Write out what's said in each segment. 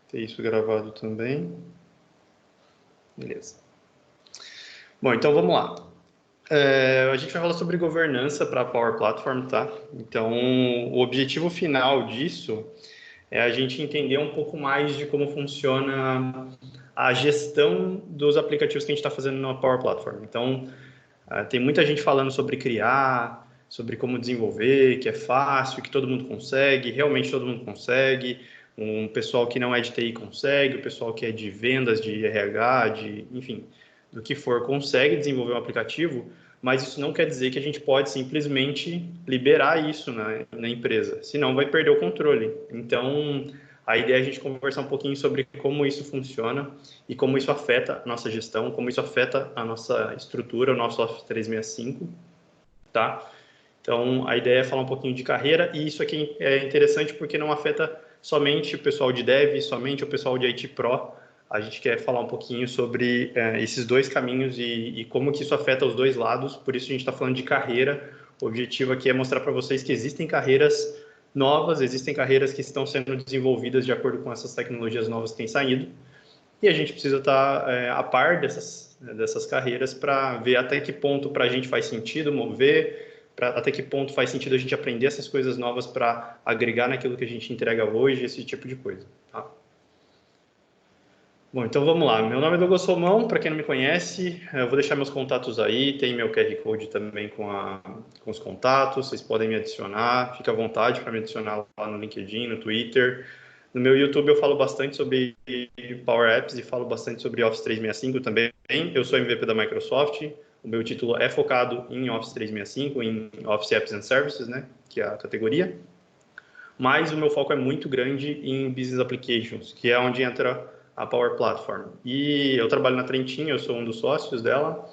ter isso gravado também. Beleza. Bom, então vamos lá. A gente vai falar sobre governança para a Power Platform, tá? Então, o objetivo final disso é a gente entender um pouco mais de como funciona a gestão dos aplicativos que a gente está fazendo na Power Platform. Então, tem muita gente falando sobre criar, sobre como desenvolver, que é fácil, que todo mundo consegue, realmente todo mundo consegue. Um pessoal que não é de TI consegue, o pessoal que é de vendas, de RH, enfim, do que for, consegue desenvolver um aplicativo, mas isso não quer dizer que a gente pode simplesmente liberar isso na empresa, senão vai perder o controle. Então, a ideia é a gente conversar um pouquinho sobre como isso funciona e como isso afeta a nossa gestão, como isso afeta a nossa estrutura, o nosso Office 365, tá? Então, a ideia é falar um pouquinho de carreira, e isso aqui é interessante porque não afeta somente o pessoal de Dev, somente o pessoal de IT Pro. A gente quer falar um pouquinho sobre esses dois caminhos e como que isso afeta os dois lados, por isso a gente está falando de carreira. O objetivo aqui é mostrar para vocês que existem carreiras novas, existem carreiras que estão sendo desenvolvidas de acordo com essas tecnologias novas que têm saído, e a gente precisa estar a par dessas carreiras para ver até que ponto para a gente faz sentido mover, até que ponto faz sentido a gente aprender essas coisas novas para agregar naquilo que a gente entrega hoje, esse tipo de coisa, tá? Bom, então vamos lá. Meu nome é Douglas Romão, para quem não me conhece, eu vou deixar meus contatos aí, tem meu QR Code também com os contatos, vocês podem me adicionar, fica à vontade para me adicionar lá no LinkedIn, no Twitter. No meu YouTube eu falo bastante sobre Power Apps e falo bastante sobre Office 365 também. Eu sou MVP da Microsoft, o meu título é focado em Office 365, em Office Apps and Services, né, que é a categoria. Mas o meu foco é muito grande em Business Applications, que é onde entra a Power Platform. E eu trabalho na Trentin, eu sou um dos sócios dela.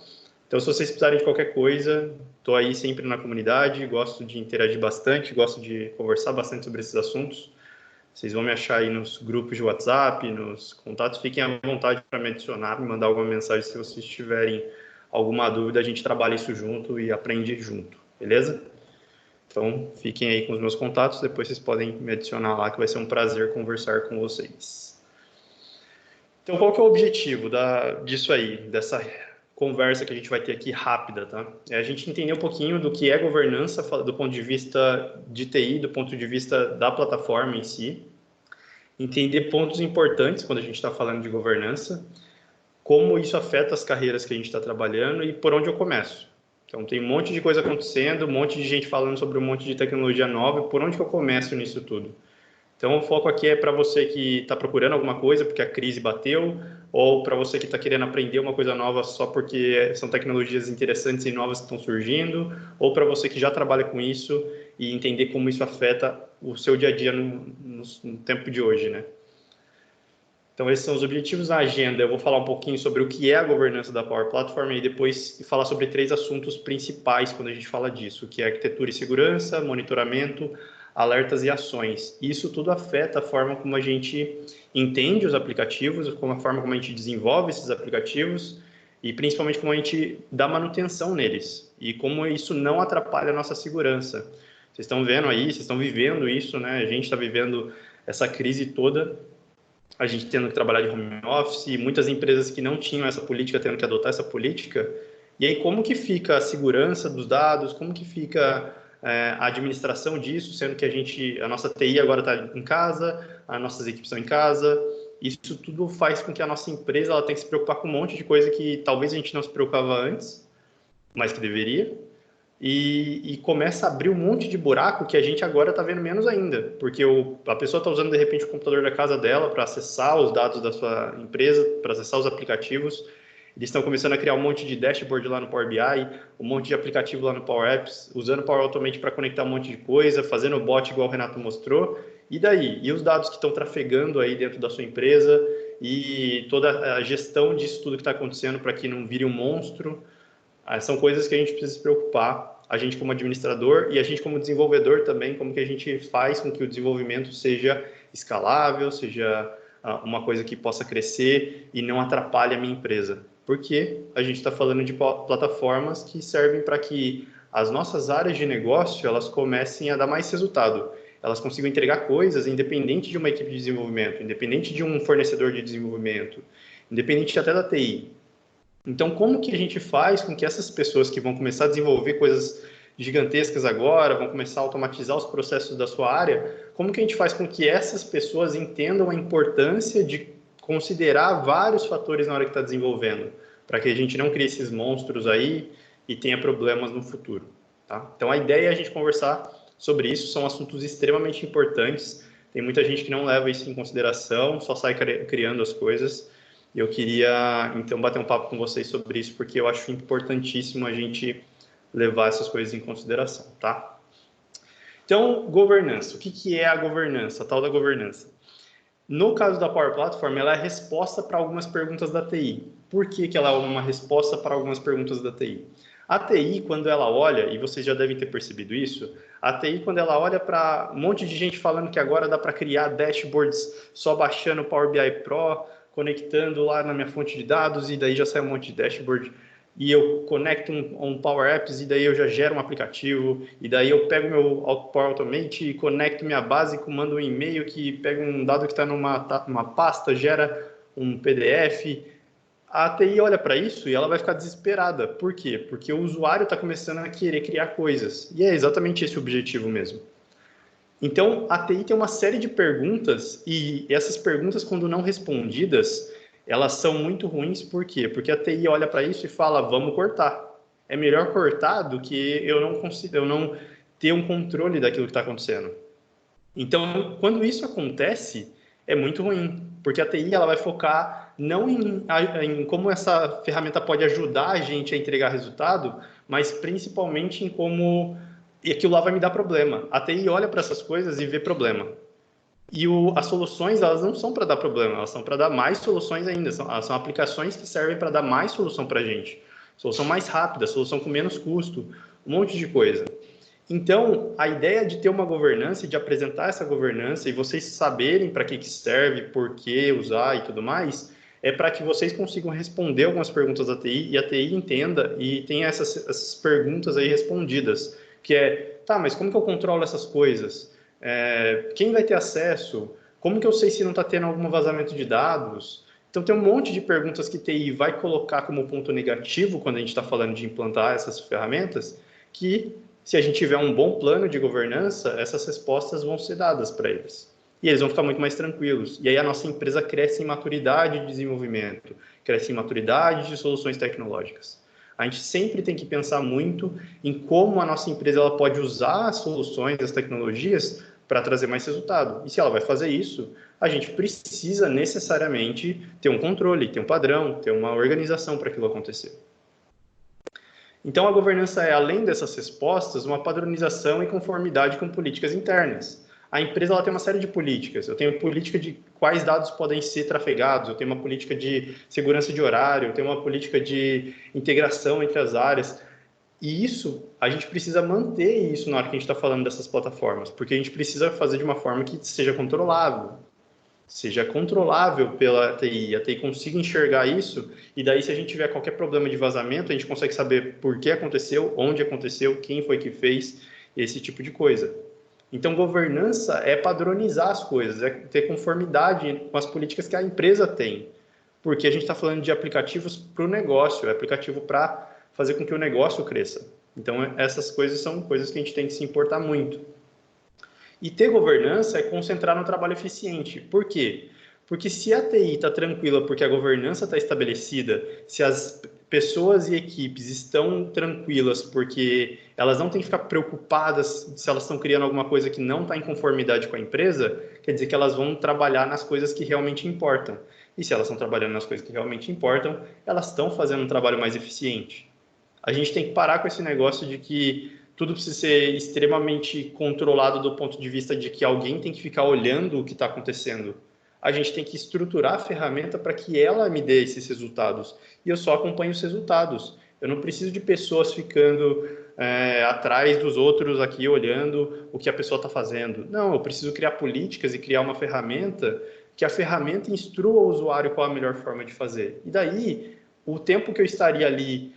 Então, se vocês precisarem de qualquer coisa, estou aí sempre na comunidade, gosto de interagir bastante, gosto de conversar bastante sobre esses assuntos. Vocês vão me achar aí nos grupos de WhatsApp, nos contatos. Fiquem à vontade para me adicionar, me mandar alguma mensagem se vocês tiverem alguma dúvida. A gente trabalha isso junto e aprende junto, beleza? Então, fiquem aí com os meus contatos. Depois vocês podem me adicionar lá, que vai ser um prazer conversar com vocês. Então, qual que é o objetivo disso aí, dessa conversa que a gente vai ter aqui rápida, tá? É a gente entender um pouquinho do que é governança do ponto de vista de TI, do ponto de vista da plataforma em si, entender pontos importantes quando a gente está falando de governança, como isso afeta as carreiras que a gente está trabalhando e por onde eu começo. Então, tem um monte de coisa acontecendo, um monte de gente falando sobre um monte de tecnologia nova, por onde que eu começo nisso tudo? Então, o foco aqui é para você que está procurando alguma coisa porque a crise bateu, ou para você que está querendo aprender uma coisa nova só porque são tecnologias interessantes e novas que estão surgindo, ou para você que já trabalha com isso e entender como isso afeta o seu dia a dia no tempo de hoje, né? Então, esses são os objetivos da agenda. Eu vou falar um pouquinho sobre o que é a governança da Power Platform e depois falar sobre 3 assuntos principais quando a gente fala disso, que é arquitetura e segurança, monitoramento, alertas e ações. Isso tudo afeta a forma como a gente entende os aplicativos, como a forma como a gente desenvolve esses aplicativos e principalmente como a gente dá manutenção neles e como isso não atrapalha a nossa segurança. Vocês estão vendo aí, vocês estão vivendo isso, né? A gente está vivendo essa crise toda, a gente tendo que trabalhar de home office, muitas empresas que não tinham essa política tendo que adotar essa política. E aí como que fica a segurança dos dados, como que fica a administração disso, sendo que a nossa TI agora está em casa, as nossas equipes estão em casa, isso tudo faz com que a nossa empresa ela tenha que se preocupar com um monte de coisa que talvez a gente não se preocupava antes, mas que deveria, e começa a abrir um monte de buraco que a gente agora está vendo menos ainda, porque a pessoa está usando de repente o computador da casa dela para acessar os dados da sua empresa, para acessar os aplicativos. Eles estão começando a criar um monte de dashboard lá no Power BI, um monte de aplicativo lá no Power Apps, usando o Power Automate para conectar um monte de coisa, fazendo o bot igual o Renato mostrou. E daí? E os dados que estão trafegando aí dentro da sua empresa e toda a gestão disso tudo que está acontecendo para que não vire um monstro. São coisas que a gente precisa se preocupar, a gente como administrador e a gente como desenvolvedor também, como que a gente faz com que o desenvolvimento seja escalável, seja uma coisa que possa crescer e não atrapalhe a minha empresa. Porque a gente está falando de plataformas que servem para que as nossas áreas de negócio elas comecem a dar mais resultado. elas consigam entregar coisas independente de uma equipe de desenvolvimento, independente de um fornecedor de desenvolvimento, independente até da TI. Então, como que a gente faz com que essas pessoas que vão começar a desenvolver coisas gigantescas agora, vão começar a automatizar os processos da sua área, como que a gente faz com que essas pessoas entendam a importância de considerar vários fatores na hora que está desenvolvendo, para que a gente não crie esses monstros aí e tenha problemas no futuro, tá? Então, a ideia é a gente conversar sobre isso, são assuntos extremamente importantes, tem muita gente que não leva isso em consideração, só sai criando as coisas. Eu queria, então, bater um papo com vocês sobre isso, porque eu acho importantíssimo a gente levar essas coisas em consideração, tá? Então, governança. O que é a governança, a tal da governança? No caso da Power Platform, ela é a resposta para algumas perguntas da TI. Por que ela é uma resposta para algumas perguntas da TI? A TI, quando ela olha, e vocês já devem ter percebido isso, a TI, quando ela olha para um monte de gente falando que agora dá para criar dashboards só baixando o Power BI Pro, conectando lá na minha fonte de dados, e daí já sai um monte de dashboard, e eu conecto um Power Apps, e daí eu já gero um aplicativo, e daí eu pego meu Power Automate e conecto minha base, mando um e-mail que pega um dado que está numa pasta, gera um PDF. A TI olha para isso e ela vai ficar desesperada. Por quê? Porque o usuário está começando a querer criar coisas. E é exatamente esse o objetivo mesmo. Então, a TI tem uma série de perguntas e essas perguntas, quando não respondidas, elas são muito ruins. Por quê? Porque a TI olha para isso e fala, vamos cortar. É melhor cortar do que eu não ter um controle daquilo que está acontecendo. Então, quando isso acontece, é muito ruim, porque a TI ela vai focar não em como essa ferramenta pode ajudar a gente a entregar resultado, mas principalmente em como aquilo lá vai me dar problema. A TI olha para essas coisas e vê problema. E as soluções, elas não são para dar problema, elas são para dar mais soluções ainda. São aplicações que servem para dar mais solução para a gente. Solução mais rápida, solução com menos custo, um monte de coisa. Então, a ideia de ter uma governança e de apresentar essa governança e vocês saberem para que serve, por que usar e tudo mais, é para que vocês consigam responder algumas perguntas da TI e a TI entenda e tenha essas perguntas aí respondidas, que é, tá, mas como que eu controlo essas coisas? Quem vai ter acesso? Como que eu sei se não está tendo algum vazamento de dados? Então, tem um monte de perguntas que TI vai colocar como ponto negativo quando a gente está falando de implantar essas ferramentas, que se a gente tiver um bom plano de governança, essas respostas vão ser dadas para eles. E eles vão ficar muito mais tranquilos. E aí a nossa empresa cresce em maturidade de desenvolvimento, cresce em maturidade de soluções tecnológicas. A gente sempre tem que pensar muito em como a nossa empresa ela pode usar as soluções, as tecnologias, para trazer mais resultado. E se ela vai fazer isso, a gente precisa necessariamente ter um controle, ter um padrão, ter uma organização para aquilo acontecer. Então, a governança é, além dessas respostas, uma padronização e conformidade com políticas internas. A empresa ela tem uma série de políticas. Eu tenho política de quais dados podem ser trafegados, eu tenho uma política de segurança de horário, eu tenho uma política de integração entre as áreas. E isso, a gente precisa manter isso na hora que a gente está falando dessas plataformas, porque a gente precisa fazer de uma forma que seja controlável pela TI, a TI consiga enxergar isso, e daí se a gente tiver qualquer problema de vazamento, a gente consegue saber por que aconteceu, onde aconteceu, quem foi que fez, esse tipo de coisa. Então, governança é padronizar as coisas, é ter conformidade com as políticas que a empresa tem, porque a gente está falando de aplicativos para o negócio, é aplicativo para fazer com que o negócio cresça. Então, essas coisas são coisas que a gente tem que se importar muito. E ter governança é concentrar no trabalho eficiente. Por quê? Porque se a TI está tranquila porque a governança está estabelecida, se as pessoas e equipes estão tranquilas porque elas não têm que ficar preocupadas se elas estão criando alguma coisa que não está em conformidade com a empresa, quer dizer que elas vão trabalhar nas coisas que realmente importam. E se elas estão trabalhando nas coisas que realmente importam, elas estão fazendo um trabalho mais eficiente. A gente tem que parar com esse negócio de que tudo precisa ser extremamente controlado do ponto de vista de que alguém tem que ficar olhando o que está acontecendo. A gente tem que estruturar a ferramenta para que ela me dê esses resultados. E eu só acompanho os resultados. Eu não preciso de pessoas ficando atrás dos outros aqui, olhando o que a pessoa está fazendo. Não, eu preciso criar políticas e criar uma ferramenta que a ferramenta instrua o usuário qual a melhor forma de fazer. E daí, o tempo que eu estaria ali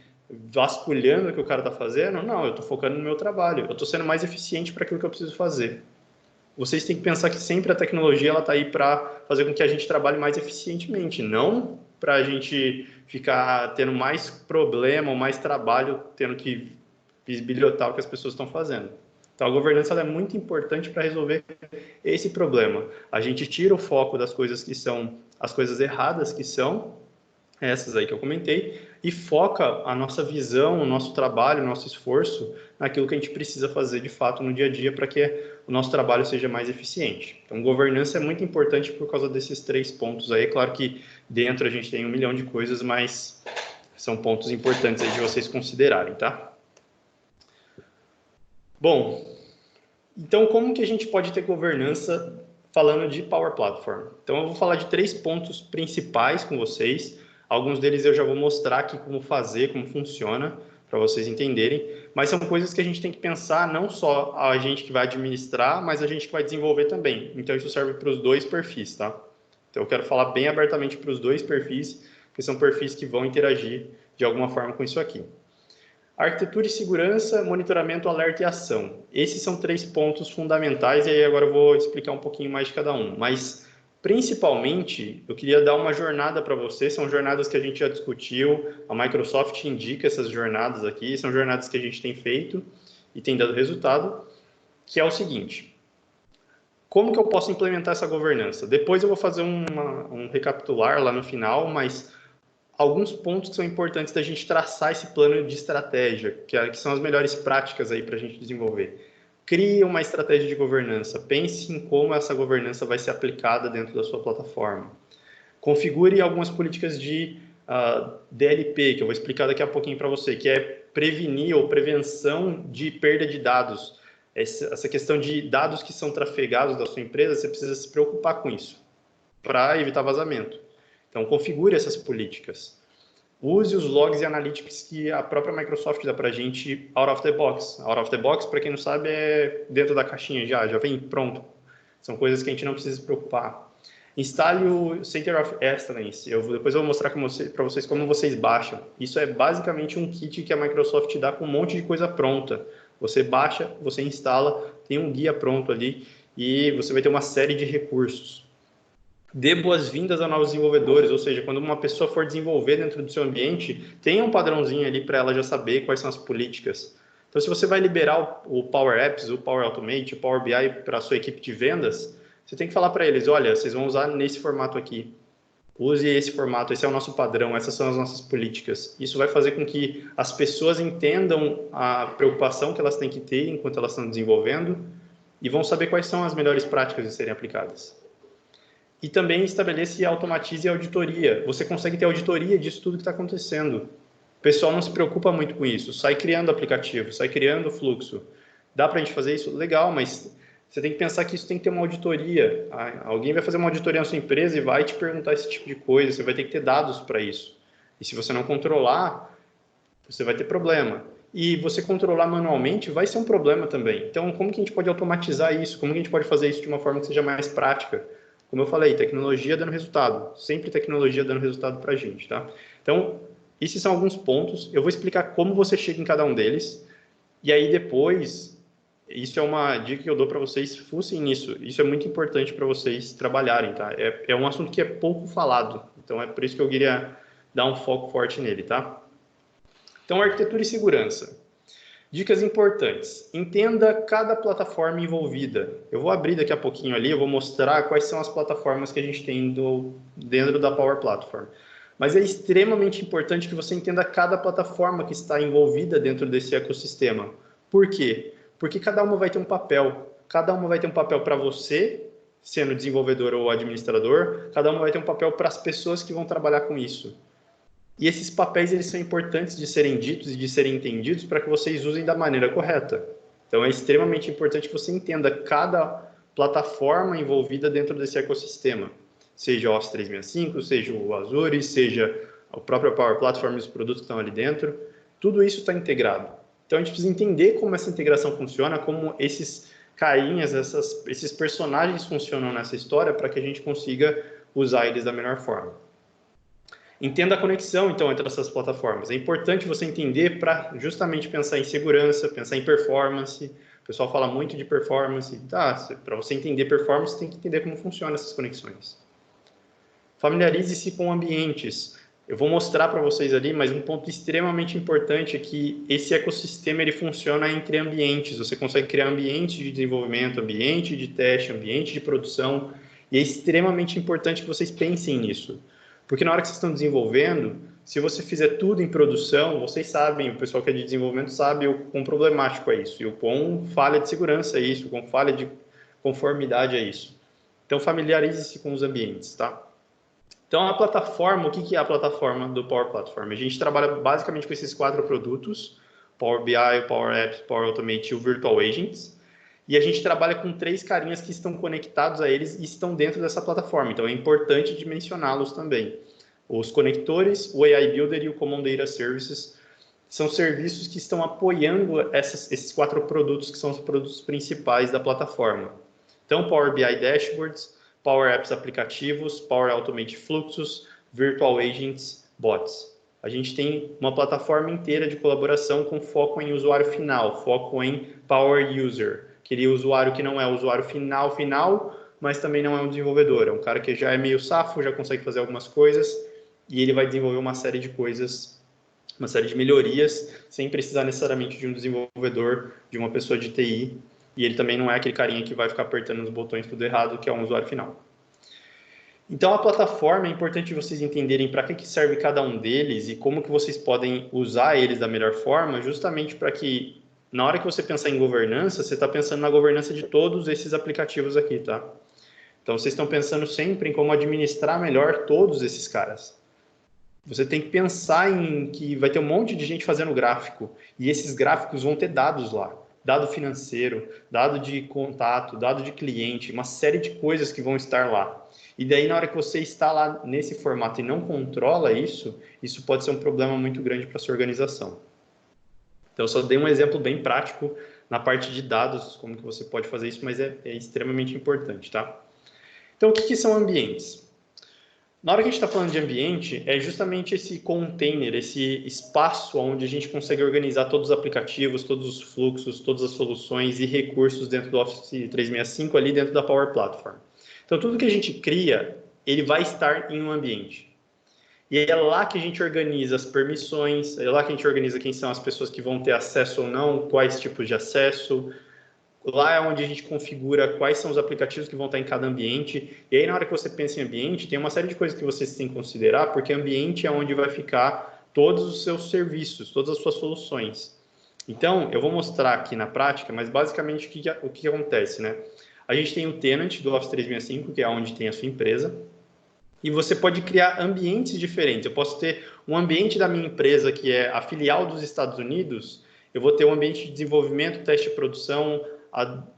vasculhando o que o cara está fazendo, não, eu estou focando no meu trabalho, eu estou sendo mais eficiente para aquilo que eu preciso fazer. vocês têm que pensar que sempre a tecnologia está aí para fazer com que a gente trabalhe mais eficientemente, não para a gente ficar tendo mais problema ou mais trabalho, tendo que bisbilhotar o que as pessoas estão fazendo. Então, a governança ela é muito importante para resolver esse problema. A gente tira o foco das coisas que são as coisas erradas, que são essas aí que eu comentei, e foca a nossa visão, o nosso trabalho, o nosso esforço naquilo que a gente precisa fazer de fato no dia a dia para que o nosso trabalho seja mais eficiente. Então, governança é muito importante por causa desses 3 pontos aí. É claro que dentro a gente tem 1 milhão de coisas, mas são pontos importantes aí de vocês considerarem, tá? Bom, então como que a gente pode ter governança falando de Power Platform? Então, eu vou falar de 3 pontos principais com vocês. Alguns deles eu já vou mostrar aqui como fazer, como funciona, para vocês entenderem. Mas são coisas que a gente tem que pensar, não só a gente que vai administrar, mas a gente que vai desenvolver também. Então, isso serve para os 2 perfis, tá? Então, eu quero falar bem abertamente para os 2 perfis, que são perfis que vão interagir de alguma forma com isso aqui. Arquitetura e segurança, monitoramento, alerta e ação. Esses são 3 pontos fundamentais, e aí agora eu vou explicar um pouquinho mais de cada um. Mas, principalmente, eu queria dar uma jornada para vocês, são jornadas que a gente já discutiu, a Microsoft indica essas jornadas aqui, são jornadas que a gente tem feito e tem dado resultado, que é o seguinte: como que eu posso implementar essa governança? Depois eu vou fazer um recapitular lá no final, mas alguns pontos que são importantes da gente traçar esse plano de estratégia, que são as melhores práticas aí para a gente desenvolver. Crie uma estratégia de governança, pense em como essa governança vai ser aplicada dentro da sua plataforma. Configure algumas políticas de DLP, que eu vou explicar daqui a pouquinho para você, que é prevenir ou prevenção de perda de dados. Essa questão de dados que são trafegados da sua empresa, você precisa se preocupar com isso, para evitar vazamento. Então, configure essas políticas. Use os logs e analytics que a própria Microsoft dá para a gente out of the box. Out of the box, para quem não sabe, é dentro da caixinha já vem pronto. São coisas que a gente não precisa se preocupar. Instale o Center of Excellence. Depois eu vou mostrar para vocês como vocês baixam. Isso é basicamente um kit que a Microsoft dá com um monte de coisa pronta. Você baixa, você instala, tem um guia pronto ali e você vai ter uma série de recursos. Dê boas-vindas a novos desenvolvedores, ou seja, quando uma pessoa for desenvolver dentro do seu ambiente, tenha um padrãozinho ali para ela já saber quais são as políticas. Então, se você vai liberar o Power Apps, o Power Automate, o Power BI para a sua equipe de vendas, você tem que falar para eles, olha, vocês vão usar nesse formato aqui. Use esse formato, esse é o nosso padrão, essas são as nossas políticas. Isso vai fazer com que as pessoas entendam a preocupação que elas têm que ter enquanto elas estão desenvolvendo e vão saber quais são as melhores práticas de serem aplicadas. E também estabeleça e automatize a auditoria. Você consegue ter auditoria disso tudo que está acontecendo. O pessoal não se preocupa muito com isso. Sai criando aplicativo, sai criando fluxo. Dá para a gente fazer isso? Legal, mas você tem que pensar que isso tem que ter uma auditoria. Alguém vai fazer uma auditoria na sua empresa e vai te perguntar esse tipo de coisa. Você vai ter que ter dados para isso. E se você não controlar, você vai ter problema. E você controlar manualmente vai ser um problema também. Então, como que a gente pode automatizar isso? Como que a gente pode fazer isso de uma forma que seja mais prática? Como eu falei, tecnologia dando resultado. Sempre tecnologia dando resultado para a gente, tá? Então, esses são alguns pontos. Eu vou explicar como você chega em cada um deles. E aí, depois, isso é uma dica que eu dou para vocês, fucem nisso. Isso é muito importante para vocês trabalharem, tá? É um assunto que é pouco falado. Então, é por isso que eu queria dar um foco forte nele, tá? Então, arquitetura e segurança. Dicas importantes. Entenda cada plataforma envolvida. Eu vou abrir daqui a pouquinho ali, eu vou mostrar quais são as plataformas que a gente tem dentro da Power Platform. Mas é extremamente importante que você entenda cada plataforma que está envolvida dentro desse ecossistema. Por quê? Porque cada uma vai ter um papel. Cada uma vai ter um papel para você, sendo desenvolvedor ou administrador. Cada uma vai ter um papel para as pessoas que vão trabalhar com isso. E esses papéis eles são importantes de serem ditos e de serem entendidos para que vocês usem da maneira correta. Então, é extremamente importante que você entenda cada plataforma envolvida dentro desse ecossistema. Seja o Office 365, seja o Azure, seja o próprio Power Platform e os produtos que estão ali dentro. Tudo isso está integrado. Então, a gente precisa entender como essa integração funciona, como esses carinhas, esses personagens funcionam nessa história para que a gente consiga usar eles da melhor forma. Entenda a conexão, então, entre essas plataformas. É importante você entender para justamente pensar em segurança, pensar em performance, pessoal fala muito de performance, tá? Para você entender performance, você tem que entender como funcionam essas conexões. Familiarize-se com ambientes. Eu vou mostrar para vocês ali, mas um ponto extremamente importante é que esse ecossistema ele funciona entre ambientes. Você consegue criar ambiente de desenvolvimento, ambiente de teste, ambiente de produção, e é extremamente importante que vocês pensem nisso. Porque na hora que vocês estão desenvolvendo, se você fizer tudo em produção, vocês sabem, o pessoal que é de desenvolvimento sabe o quão problemático é isso, e o quão falha de segurança é isso, o quão falha de conformidade é isso. Então, familiarize-se com os ambientes, tá? Então, a plataforma, o que é a plataforma do Power Platform? A gente trabalha basicamente com esses 4 produtos, Power BI, Power Apps, Power Automate e o Virtual Agents, e a gente trabalha com 3 carinhas que estão conectados a eles e estão dentro dessa plataforma, então é importante dimensioná-los também. Os conectores, o AI Builder e o Common Data Services são serviços que estão apoiando esses 4 produtos que são os produtos principais da plataforma. Então, Power BI Dashboards, Power Apps aplicativos, Power Automate fluxos, Virtual Agents, bots. A gente tem uma plataforma inteira de colaboração com foco em usuário final, foco em Power User, aquele usuário que não é o usuário final, mas também não é um desenvolvedor, é um cara que já é meio safo, já consegue fazer algumas coisas e ele vai desenvolver uma série de coisas, uma série de melhorias, sem precisar necessariamente de um desenvolvedor, de uma pessoa de TI, e ele também não é aquele carinha que vai ficar apertando os botões tudo errado, que é um usuário final. Então, a plataforma, é importante vocês entenderem para que serve cada um deles e como que vocês podem usar eles da melhor forma, justamente para que, na hora que você pensar em governança, você está pensando na governança de todos esses aplicativos aqui, tá? Então, vocês estão pensando sempre em como administrar melhor todos esses caras. Você tem que pensar em que vai ter um monte de gente fazendo gráfico, e esses gráficos vão ter dados lá. Dado financeiro, dado de contato, dado de cliente, uma série de coisas que vão estar lá. E daí, na hora que você está lá nesse formato e não controla isso, isso pode ser um problema muito grande para a sua organização. Então, eu só dei um exemplo bem prático na parte de dados, como que você pode fazer isso, mas é extremamente importante, tá? Então, o que são ambientes? Na hora que a gente está falando de ambiente, é justamente esse container, esse espaço onde a gente consegue organizar todos os aplicativos, todos os fluxos, todas as soluções e recursos dentro do Office 365, ali dentro da Power Platform. Então, tudo que a gente cria, ele vai estar em um ambiente. E é lá que a gente organiza as permissões, é lá que a gente organiza quem são as pessoas que vão ter acesso ou não, quais tipos de acesso. Lá é onde a gente configura quais são os aplicativos que vão estar em cada ambiente. E aí, na hora que você pensa em ambiente, tem uma série de coisas que vocês têm que considerar, porque ambiente é onde vai ficar todos os seus serviços, todas as suas soluções. Então, eu vou mostrar aqui na prática, mas basicamente o que acontece, né? A gente tem o tenant do Office 365, que é onde tem a sua empresa, e você pode criar ambientes diferentes. Eu posso ter um ambiente da minha empresa, que é a filial dos Estados Unidos, eu vou ter um ambiente de desenvolvimento, teste e produção.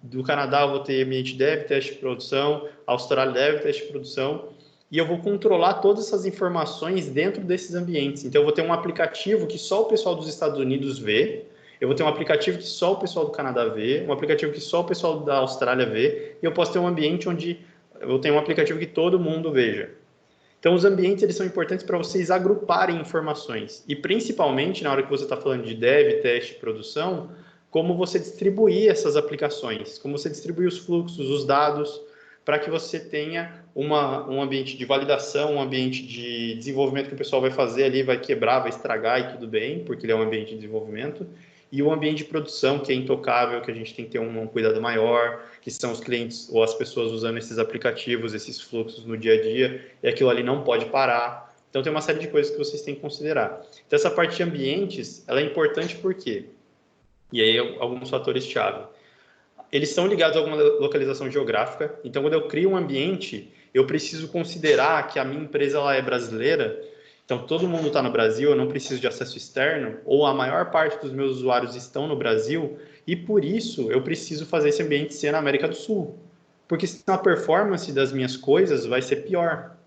Do Canadá eu vou ter ambiente dev, teste de produção, Austrália dev, teste de produção, e eu vou controlar todas essas informações dentro desses ambientes. Então eu vou ter um aplicativo que só o pessoal dos Estados Unidos vê, eu vou ter um aplicativo que só o pessoal do Canadá vê, um aplicativo que só o pessoal da Austrália vê, e eu posso ter um ambiente onde eu tenho um aplicativo que todo mundo veja. Então, os ambientes eles são importantes para vocês agruparem informações. E, principalmente, na hora que você está falando de dev, teste, produção, como você distribuir essas aplicações, como você distribuir os fluxos, os dados, para que você tenha um ambiente de validação, um ambiente de desenvolvimento que o pessoal vai fazer ali, vai quebrar, vai estragar e tudo bem, porque ele é um ambiente de desenvolvimento, e o ambiente de produção, que é intocável, que a gente tem que ter um cuidado maior, que são os clientes ou as pessoas usando esses aplicativos, esses fluxos no dia a dia, e aquilo ali não pode parar. Então, tem uma série de coisas que vocês têm que considerar. Então, essa parte de ambientes, ela é importante por quê? E aí, alguns fatores-chave. Eles são ligados a alguma localização geográfica. Então, quando eu crio um ambiente, eu preciso considerar que a minha empresa ela é brasileira. Então, todo mundo está no Brasil, eu não preciso de acesso externo, ou a maior parte dos meus usuários estão no Brasil, e por isso eu preciso fazer esse ambiente ser na América do Sul. Porque senão a performance das minhas coisas vai ser pior.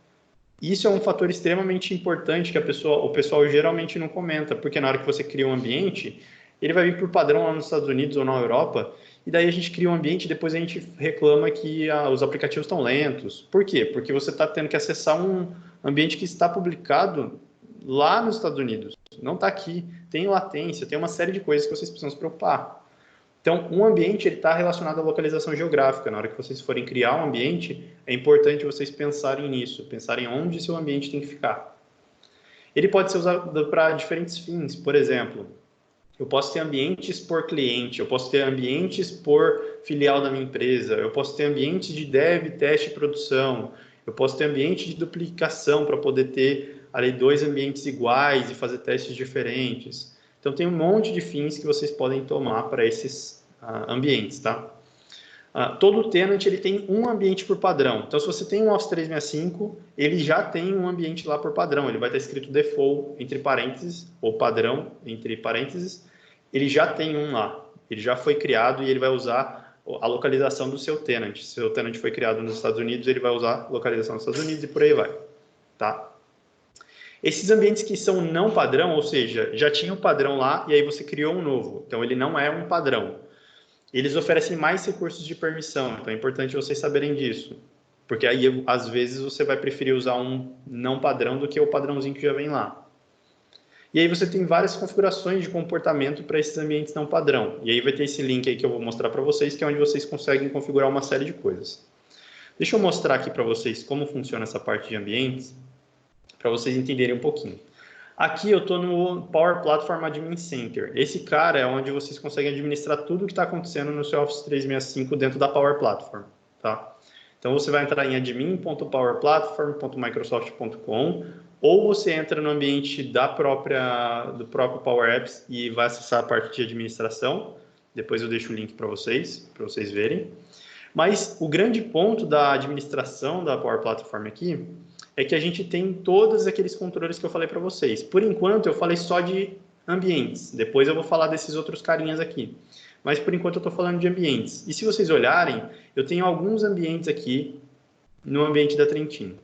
Isso é um fator extremamente importante que o pessoal geralmente não comenta, porque na hora que você cria um ambiente, ele vai vir por padrão lá nos Estados Unidos ou na Europa, e daí a gente cria um ambiente e depois a gente reclama que os aplicativos estão lentos. Por quê? Porque você está tendo que acessar um ambiente que está publicado lá nos Estados Unidos, não está aqui, tem latência, tem uma série de coisas que vocês precisam se preocupar. Então, um ambiente está relacionado à localização geográfica. Na hora que vocês forem criar um ambiente, é importante vocês pensarem nisso, pensarem onde seu ambiente tem que ficar. Ele pode ser usado para diferentes fins. Por exemplo, eu posso ter ambientes por cliente, eu posso ter ambientes por filial da minha empresa, eu posso ter ambientes de dev, teste e produção, eu posso ter ambiente de duplicação para poder ter ali 2 ambientes iguais e fazer testes diferentes. Então, tem um monte de fins que vocês podem tomar para esses ambientes, tá? Todo tenant ele tem um ambiente por padrão. Então, se você tem um Office 365, ele já tem um ambiente lá por padrão. Ele vai estar escrito default entre parênteses, ou padrão entre parênteses. Ele já tem um lá. Ele já foi criado e ele vai usar a localização do seu tenant. Se o tenant foi criado nos Estados Unidos, ele vai usar a localização dos Estados Unidos e por aí vai. Tá? Esses ambientes que são não padrão, ou seja, já tinha um padrão lá e aí você criou um novo. Então, ele não é um padrão. Eles oferecem mais recursos de permissão, então é importante vocês saberem disso. Porque aí, às vezes, você vai preferir usar um não padrão do que o padrãozinho que já vem lá. E aí você tem várias configurações de comportamento para esses ambientes não padrão. E aí vai ter esse link aí que eu vou mostrar para vocês, que é onde vocês conseguem configurar uma série de coisas. Deixa eu mostrar aqui para vocês como funciona essa parte de ambientes, para vocês entenderem um pouquinho. Aqui eu estou no Power Platform Admin Center. Esse cara é onde vocês conseguem administrar tudo o que está acontecendo no seu Office 365 dentro da Power Platform. Tá? Então você vai entrar em admin.powerplatform.microsoft.com ou você entra no ambiente do próprio Power Apps e vai acessar a parte de administração. Depois eu deixo o link para vocês verem. Mas o grande ponto da administração da Power Platform aqui é que a gente tem todos aqueles controles que eu falei para vocês. Por enquanto, eu falei só de ambientes. Depois eu vou falar desses outros carinhas aqui. Mas, por enquanto, eu estou falando de ambientes. E se vocês olharem, eu tenho alguns ambientes aqui no ambiente da Trentin,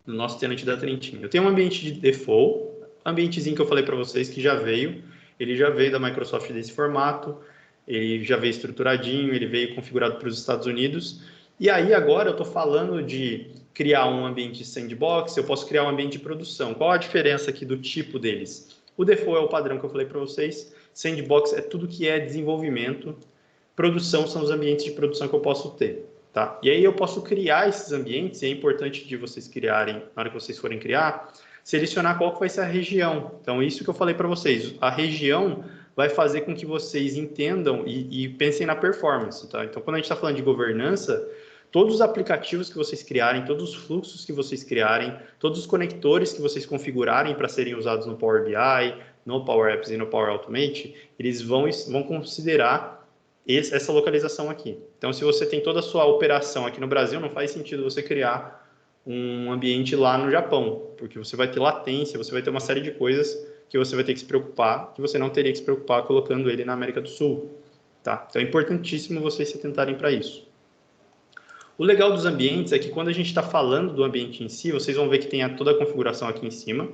no nosso tenant da Trentin. Eu tenho um ambiente de default, ambientezinho que eu falei para vocês que já veio. Ele já veio da Microsoft desse formato. Ele já veio estruturadinho, ele veio configurado para os Estados Unidos. E aí, agora, eu estou falando de criar um ambiente sandbox, eu posso criar um ambiente de produção. Qual a diferença aqui do tipo deles? O default é o padrão que eu falei para vocês, sandbox é tudo que é desenvolvimento, produção são os ambientes de produção que eu posso ter. Tá? E aí eu posso criar esses ambientes, e é importante de vocês criarem, na hora que vocês forem criar, selecionar qual que vai ser a região. Então, isso que eu falei para vocês, a região vai fazer com que vocês entendam e pensem na performance. Tá? Então, quando a gente está falando de governança, todos os aplicativos que vocês criarem, todos os fluxos que vocês criarem, todos os conectores que vocês configurarem para serem usados no Power BI, no Power Apps e no Power Automate, eles vão considerar essa localização aqui. Então, se você tem toda a sua operação aqui no Brasil, não faz sentido você criar um ambiente lá no Japão, porque você vai ter latência, você vai ter uma série de coisas que você vai ter que se preocupar, que você não teria que se preocupar colocando ele na América do Sul. Tá? Então, é importantíssimo vocês se atentarem para isso. O legal dos ambientes é que quando a gente está falando do ambiente em si, vocês vão ver que tem toda a configuração aqui em cima.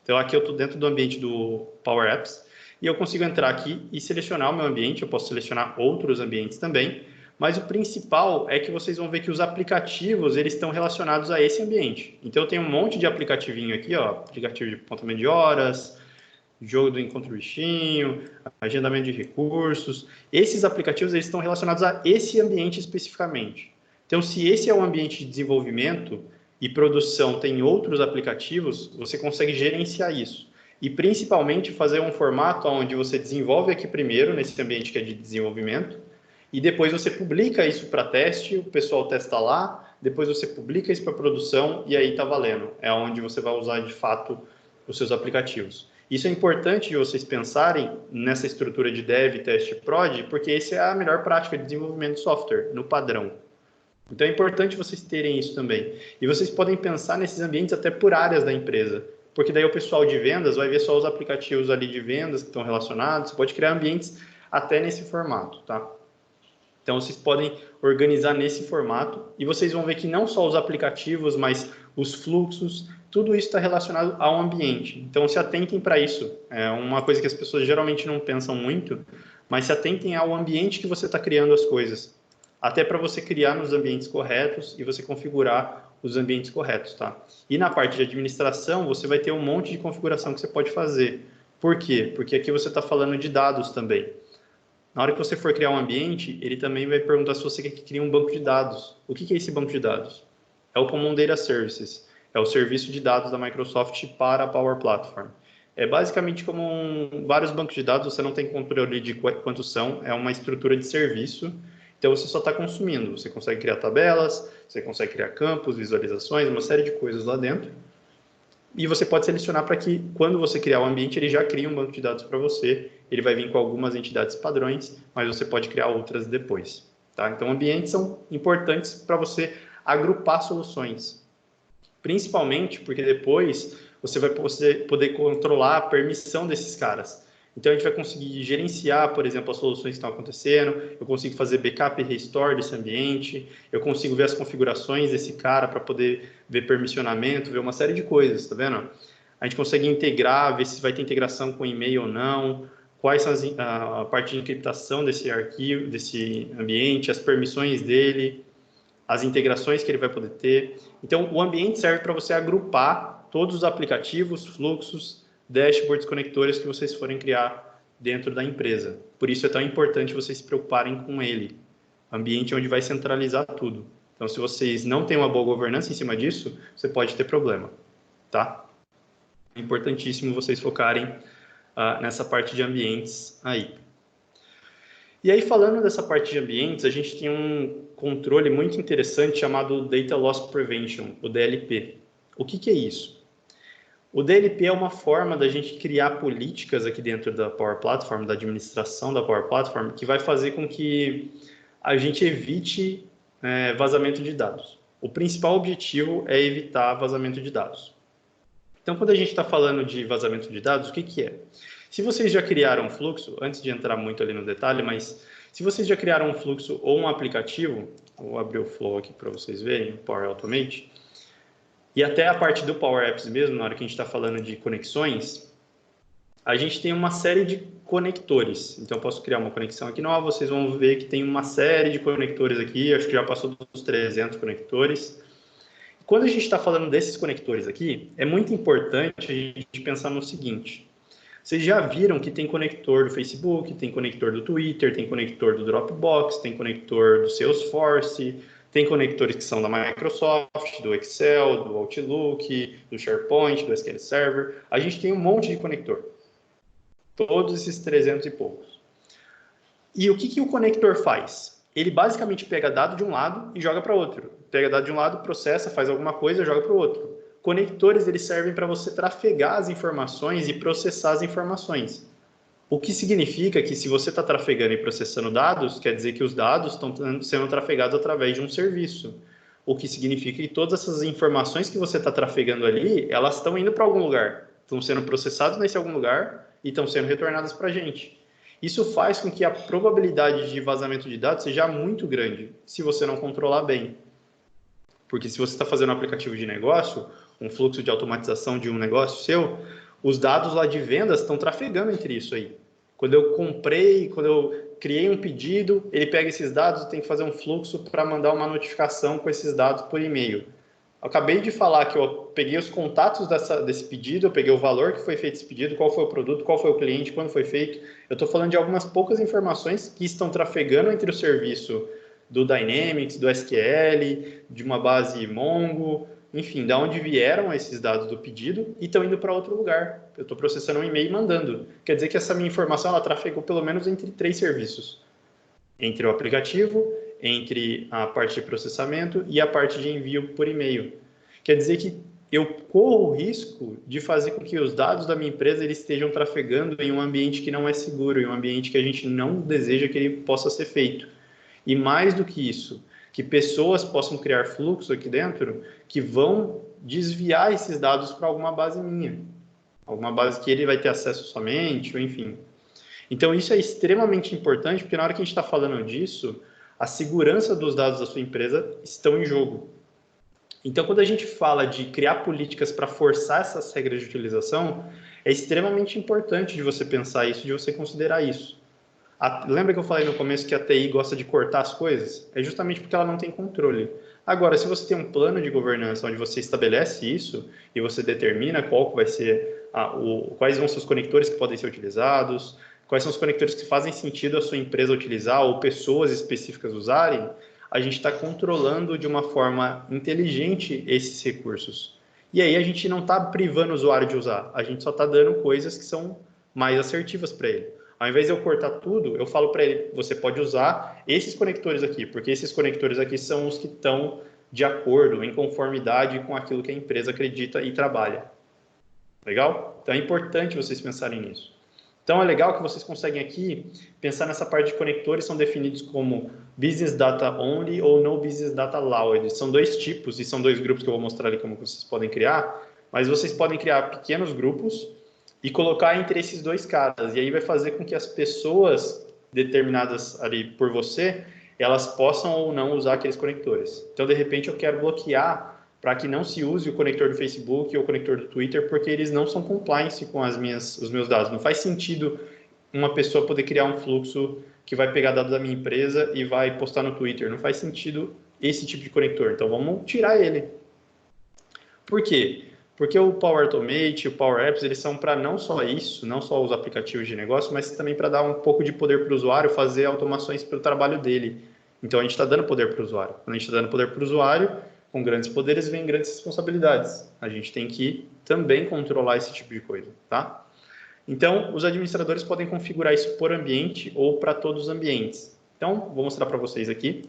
Então, aqui eu estou dentro do ambiente do Power Apps e eu consigo entrar aqui e selecionar o meu ambiente. Eu posso selecionar outros ambientes também, mas o principal é que vocês vão ver que os aplicativos eles estão relacionados a esse ambiente. Então, eu tenho um monte de aplicativinho aqui, ó, aplicativo de apontamento de horas, jogo do encontro bichinho, agendamento de recursos. Esses aplicativos eles estão relacionados a esse ambiente especificamente. Então, se esse é um ambiente de desenvolvimento e produção tem outros aplicativos, você consegue gerenciar isso. E, principalmente, fazer um formato onde você desenvolve aqui primeiro, nesse ambiente que é de desenvolvimento, e depois você publica isso para teste, o pessoal testa lá, depois você publica isso para produção e aí está valendo. É onde você vai usar, de fato, os seus aplicativos. Isso é importante de vocês pensarem nessa estrutura de dev, teste e prod, porque essa é a melhor prática de desenvolvimento de software, no padrão. Então é importante vocês terem isso também. E vocês podem pensar nesses ambientes até por áreas da empresa, porque daí o pessoal de vendas vai ver só os aplicativos ali de vendas que estão relacionados, você pode criar ambientes até nesse formato, tá? Então vocês podem organizar nesse formato e vocês vão ver que não só os aplicativos, mas os fluxos, tudo isso está relacionado ao ambiente. Então se atentem para isso. É uma coisa que as pessoas geralmente não pensam muito, mas se atentem ao ambiente que você está criando as coisas. Até para você criar nos ambientes corretos e você configurar os ambientes corretos, tá? E na parte de administração, você vai ter um monte de configuração que você pode fazer. Por quê? Porque aqui você está falando de dados também. Na hora que você for criar um ambiente, ele também vai perguntar se você quer que crie um banco de dados. O que é esse banco de dados? É o Common Data Services, é o serviço de dados da Microsoft para a Power Platform. É basicamente como vários bancos de dados, você não tem controle de quantos são, é uma estrutura de serviço, então você só está consumindo. Você consegue criar tabelas, você consegue criar campos, visualizações, uma série de coisas lá dentro. E você pode selecionar para que, quando você criar o ambiente, ele já crie um banco de dados para você. Ele vai vir com algumas entidades padrões, mas você pode criar outras depois. Tá? Então, ambientes são importantes para você agrupar soluções. Principalmente porque depois você vai poder controlar a permissão desses caras. Então, a gente vai conseguir gerenciar, por exemplo, as soluções que estão acontecendo, eu consigo fazer backup e restore desse ambiente, eu consigo ver as configurações desse cara para poder ver permissionamento, ver uma série de coisas, tá vendo? A gente consegue integrar, ver se vai ter integração com e-mail ou não, quais são a parte de encriptação desse arquivo, desse ambiente, as permissões dele, as integrações que ele vai poder ter. Então, o ambiente serve para você agrupar todos os aplicativos, fluxos, dashboards, conectores que vocês forem criar dentro da empresa. Por isso é tão importante vocês se preocuparem com ele. Ambiente onde vai centralizar tudo. Então, se vocês não têm uma boa governança em cima disso, você pode ter problema, tá? É importantíssimo vocês focarem nessa parte de ambientes aí. E aí, falando dessa parte de ambientes, a gente tem um controle muito interessante chamado Data Loss Prevention, o DLP. O que é isso? O DLP é uma forma da gente criar políticas aqui dentro da Power Platform, da administração da Power Platform, que vai fazer com que a gente evite vazamento de dados. O principal objetivo é evitar vazamento de dados. Então, quando a gente está falando de vazamento de dados, o que é? Se vocês já criaram um fluxo, antes de entrar muito ali no detalhe, mas se vocês já criaram um fluxo ou um aplicativo, vou abrir o Flow aqui para vocês verem, o Power Automate, e até a parte do Power Apps mesmo, na hora que a gente está falando de conexões, a gente tem uma série de conectores. Então, eu posso criar uma conexão aqui nova, vocês vão ver que tem uma série de conectores aqui, acho que já passou dos 300 conectores. Quando a gente está falando desses conectores aqui, é muito importante a gente pensar no seguinte. Vocês já viram que tem conector do Facebook, tem conector do Twitter, tem conector do Dropbox, tem conector do Salesforce, tem conectores que são da Microsoft, do Excel, do Outlook, do SharePoint, do SQL Server. A gente tem um monte de conector. Todos esses 300 e poucos. E o que o conector faz? Ele basicamente pega dado de um lado e joga para outro. Pega dado de um lado, processa, faz alguma coisa e joga para o outro. Conectores, eles servem para você trafegar as informações e processar as informações. O que significa que se você está trafegando e processando dados, quer dizer que os dados estão sendo trafegados através de um serviço. O que significa que todas essas informações que você está trafegando ali, elas estão indo para algum lugar. Estão sendo processadas nesse algum lugar e estão sendo retornadas para a gente. Isso faz com que a probabilidade de vazamento de dados seja muito grande, se você não controlar bem. Porque se você está fazendo um aplicativo de negócio, um fluxo de automatização de um negócio seu, os dados lá de vendas estão trafegando entre isso aí. Quando eu comprei, quando eu criei um pedido, ele pega esses dados e tem que fazer um fluxo para mandar uma notificação com esses dados por e-mail. Eu acabei de falar que eu peguei os contatos desse pedido, eu peguei o valor que foi feito esse pedido, qual foi o produto, qual foi o cliente, quando foi feito. Eu estou falando de algumas poucas informações que estão trafegando entre o serviço do Dynamics, do SQL, de uma base Mongo, enfim, da onde vieram esses dados do pedido e estão indo para outro lugar. Eu estou processando um e-mail e mandando. Quer dizer que essa minha informação ela trafegou pelo menos entre 3 serviços. Entre o aplicativo, entre a parte de processamento e a parte de envio por e-mail. Quer dizer que eu corro o risco de fazer com que os dados da minha empresa eles estejam trafegando em um ambiente que não é seguro, em um ambiente que a gente não deseja que ele possa ser feito. E mais do que isso, que pessoas possam criar fluxos aqui dentro que vão desviar esses dados para alguma base minha. Alguma base que ele vai ter acesso somente, ou enfim. Então, isso é extremamente importante, porque na hora que a gente está falando disso, a segurança dos dados da sua empresa estão em jogo. Então, quando a gente fala de criar políticas para forçar essas regras de utilização, é extremamente importante de você pensar isso, de você considerar isso. Lembra que eu falei no começo que a TI gosta de cortar as coisas? É justamente porque ela não tem controle. Agora, se você tem um plano de governança onde você estabelece isso e você determina qual vai ser quais vão ser os conectores que podem ser utilizados, quais são os conectores que fazem sentido a sua empresa utilizar ou pessoas específicas usarem, a gente está controlando de uma forma inteligente esses recursos. E aí a gente não está privando o usuário de usar, a gente só está dando coisas que são mais assertivas para ele. Ao invés de eu cortar tudo, eu falo para ele, você pode usar esses conectores aqui, porque esses conectores aqui são os que estão de acordo, em conformidade com aquilo que a empresa acredita e trabalha. Legal? Então é importante vocês pensarem nisso. Então é legal que vocês conseguem aqui pensar nessa parte de conectores, são definidos como Business Data Only ou No Business Data Allowed. São dois tipos e são dois grupos que eu vou mostrar ali como vocês podem criar, mas vocês podem criar pequenos grupos e colocar entre esses dois caras. E aí vai fazer com que as pessoas determinadas ali por você, elas possam ou não usar aqueles conectores. Então, de repente, eu quero bloquear para que não se use o conector do Facebook ou o conector do Twitter, porque eles não são compliance com os meus dados. Não faz sentido uma pessoa poder criar um fluxo que vai pegar dados da minha empresa e vai postar no Twitter. Não faz sentido esse tipo de conector. Então, vamos tirar ele. Por quê? Porque o Power Automate e o Power Apps, eles são para não só isso, não só os aplicativos de negócio, mas também para dar um pouco de poder para o usuário fazer automações para o trabalho dele. Então, a gente está dando poder para o usuário. Quando a gente está dando poder para o usuário, com grandes poderes vem grandes responsabilidades. A gente tem que também controlar esse tipo de coisa, tá? Então, os administradores podem configurar isso por ambiente ou para todos os ambientes. Então, vou mostrar para vocês aqui.